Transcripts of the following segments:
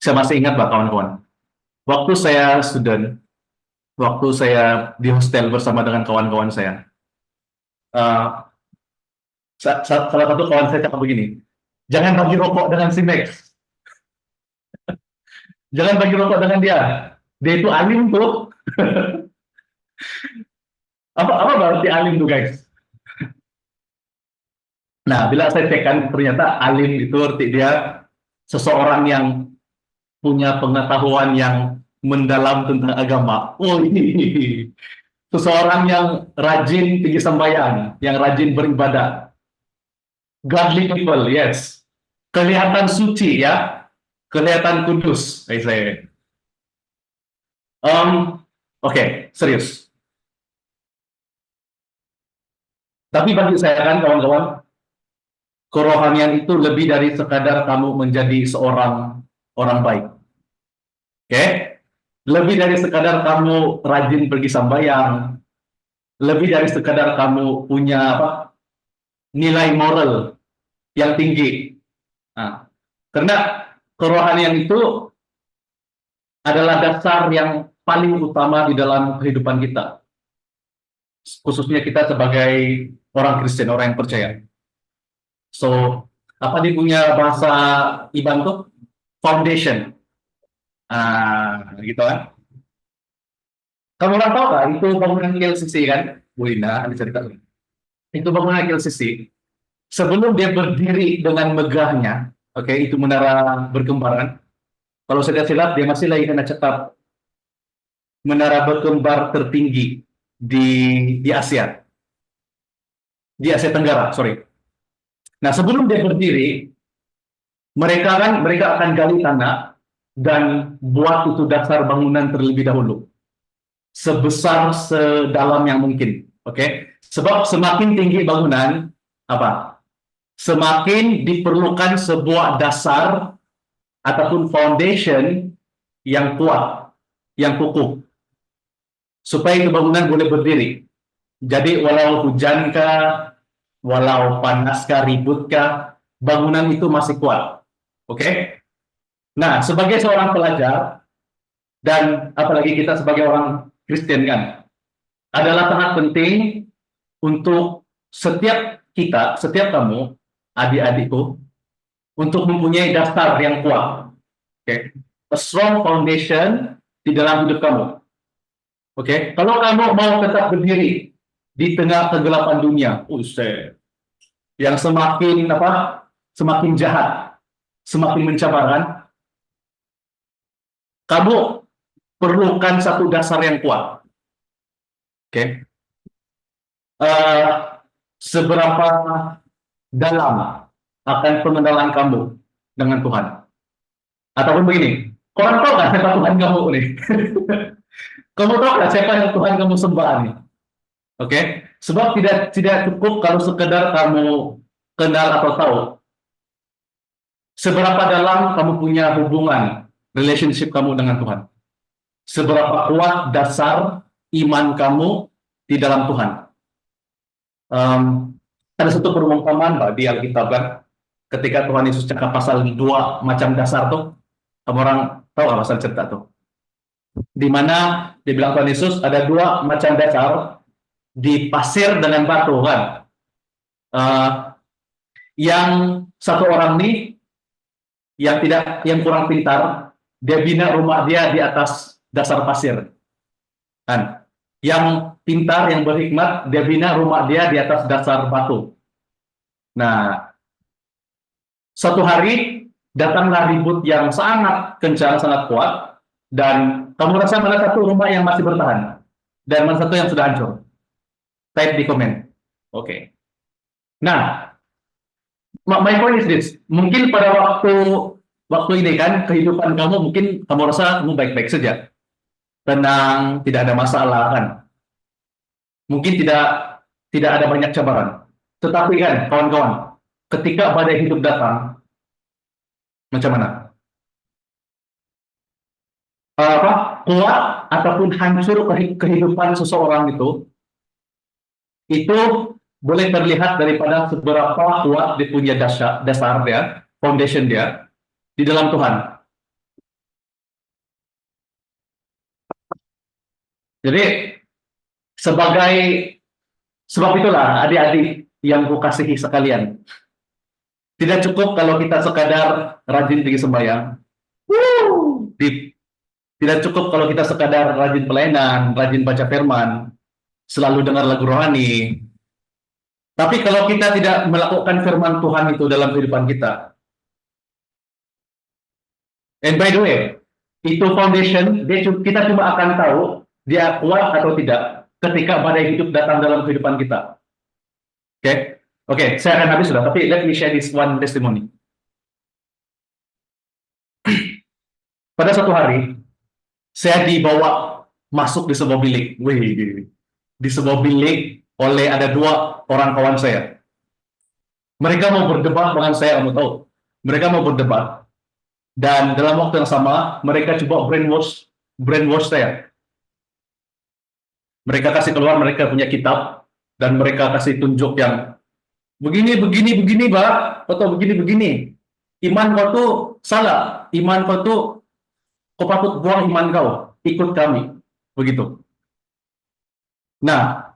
Saya masih ingat Pak kawan-kawan. Waktu saya student, waktu saya di hostel bersama dengan kawan-kawan saya, uh, salah satu kawan saya cakap begini, jangan bagi rokok dengan si Max, jangan bagi rokok dengan dia. Dia itu alim tuh. Apa berarti alim tuh guys? Nah, bila saya cekkan ternyata alim itu arti dia seseorang yang punya pengetahuan yang mendalam tentang agama. Oh, ini seseorang yang rajin pergi sembahyang, yang rajin beribadah. Godly people, yes. Kelihatan suci ya, kelihatan kudus, saya. Oke, serius. Tapi bagi saya kan kawan-kawan, kerohanian itu lebih dari sekadar kamu menjadi seorang orang baik. Oke? Lebih dari sekadar kamu rajin pergi sembahyang, lebih dari sekadar kamu punya nilai moral yang tinggi. Nah, karena kerohanian itu adalah dasar yang paling utama di dalam kehidupan kita, khususnya kita sebagai orang Kristen, orang yang percaya. So, apa dia punya bahasa Iban tuh? Foundation. Gitu kan. Kamu orang tahu kan, itu bangunan KLCC kan? Bu Linda, ada cerita. Itu bangunan KLCC. Sebelum dia berdiri dengan megahnya, oke, itu menara berkembar kan? Kalau saya silap, dia masih lagi kena cetak menara berkembar tertinggi di Asia, di Asia Tenggara, sorry. Nah, sebelum dia berdiri, mereka akan gali tanah dan buat itu dasar bangunan terlebih dahulu, sebesar sedalam yang mungkin, oke? Sebab semakin tinggi bangunan, semakin diperlukan sebuah dasar ataupun foundation yang kuat, yang kukuh, supaya itu bangunan boleh berdiri. Jadi walau hujan kah, walau panas kah, ribut kah, bangunan itu masih kuat. Oke? Nah, sebagai seorang pelajar, dan apalagi kita sebagai orang Kristen kan, adalah sangat penting untuk setiap kita, setiap kamu, adik-adikku, untuk mempunyai dasar yang kuat. Oke? A strong foundation di dalam hidup kamu. Oke? Kalau kamu mau tetap berdiri di tengah kegelapan dunia, yang semakin jahat, semakin mencabarkan, kamu perlukan satu dasar yang kuat. Oke? Seberapa dalam akan pengenalan kamu dengan Tuhan? Ataupun begini, kau tahu nggak siapa Tuhan kamu nih? Kamu tahu nggak siapa yang Tuhan kamu sembah nih? Oke? Sebab tidak cukup kalau sekedar kamu kenal atau tahu. Seberapa dalam kamu punya hubungan, relationship kamu dengan Tuhan? Seberapa kuat dasar iman kamu di dalam Tuhan? Ada satu perumpamaan Mbak di Alkitab kan, ketika Tuhan Yesus cakap pasal 2 macam dasar tuh, kamu orang tahu nggak pasal cerita tuh? Di mana dibilang Tuhan Yesus ada 2 macam dasar di pasir dengan batu kan. Yang satu orang nih yang kurang pintar, dia bina rumah dia di atas dasar pasir. Kan? Yang pintar, yang berhikmat, dia bina rumah dia di atas dasar batu. Nah, suatu hari datanglah ribut yang sangat kencang, sangat kuat, dan kamu rasa mana satu rumah yang masih bertahan dan mana satu yang sudah hancur? Type di komen. Oke. Nah, my point is this. Mungkin pada waktu ini kan kehidupan kamu mungkin kamu rasa kamu baik-baik saja, tenang, tidak ada masalah kan. Mungkin tidak ada banyak cabaran. Tetapi kan kawan-kawan, ketika badai hidup datang, macam mana? Kuat ataupun hancur kehidupan seseorang itu boleh terlihat daripada seberapa kuat dia punya dasar dia, foundation dia di dalam Tuhan. Jadi sebagai sebab itulah adik-adik yang kukasihi sekalian, tidak cukup kalau kita sekadar rajin pergi sembahyang. Di- Tidak cukup kalau kita sekadar rajin pelayanan, rajin baca firman, selalu dengar lagu rohani. Tapi kalau kita tidak melakukan firman Tuhan itu dalam kehidupan kita, and by the way, itu foundation, kita cuma akan tahu dia kuat atau tidak ketika badai hidup datang dalam kehidupan kita. Oke, okay? Oke, saya akan habis sudah, tapi let me share this one testimony. Pada suatu hari, saya dibawa masuk di sebuah bilik. Wih, di sebuah bilik oleh ada dua orang kawan saya. Mereka mau berdebat dengan saya, kamu tahu. Mereka mau berdebat. Dan dalam waktu yang sama, mereka coba brainwash saya. Mereka kasih keluar, mereka punya kitab, dan mereka kasih tunjuk yang begini, begini, begini, Pak, atau begini, begini. Iman kau tuh salah. Iman kau tuh, kau patut buang iman kau. Ikut kami. Begitu. Nah,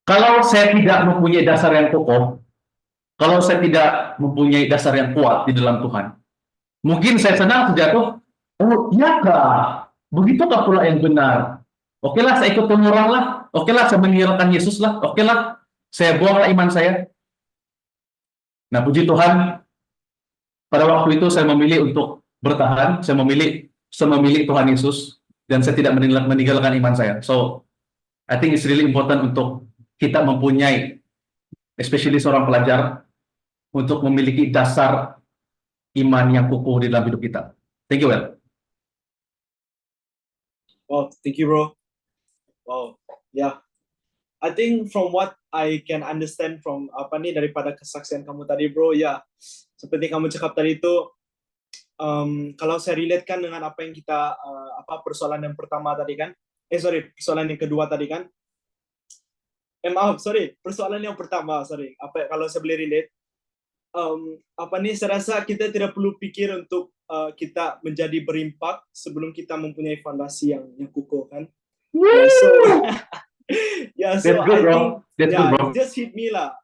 kalau saya tidak mempunyai dasar yang kokoh, kalau saya tidak mempunyai dasar yang kuat di dalam Tuhan, mungkin saya senang terjatuh, oh iya kah, begitukah pula yang benar? Oke lah, saya ikut orang lah, oke lah, saya meninggalkan Yesus lah, oke lah, saya buanglah iman saya. Nah, puji Tuhan, pada waktu itu saya memilih untuk bertahan, saya memilih Tuhan Yesus, dan saya tidak meninggalkan iman saya. So, I think it's really important untuk kita mempunyai, especially seorang pelajar, untuk memiliki dasar iman yang kukuh di dalam hidup kita. Thank you, Well. Oh, thank you, bro. Wow, yeah. I think from what I can understand from daripada kesaksian kamu tadi, bro, ya, seperti kamu cakap tadi itu, kalau saya relatekan dengan apa yang kita persoalan yang pertama tadi kan, persoalan yang kedua tadi kan, persoalan yang pertama, kalau saya boleh relate, saya rasa kita tidak perlu pikir untuk kita menjadi berimpak sebelum kita mempunyai fondasi yang kukuh kan. Yeah, so That's good, bro. That's good, bro. it just hit me lah.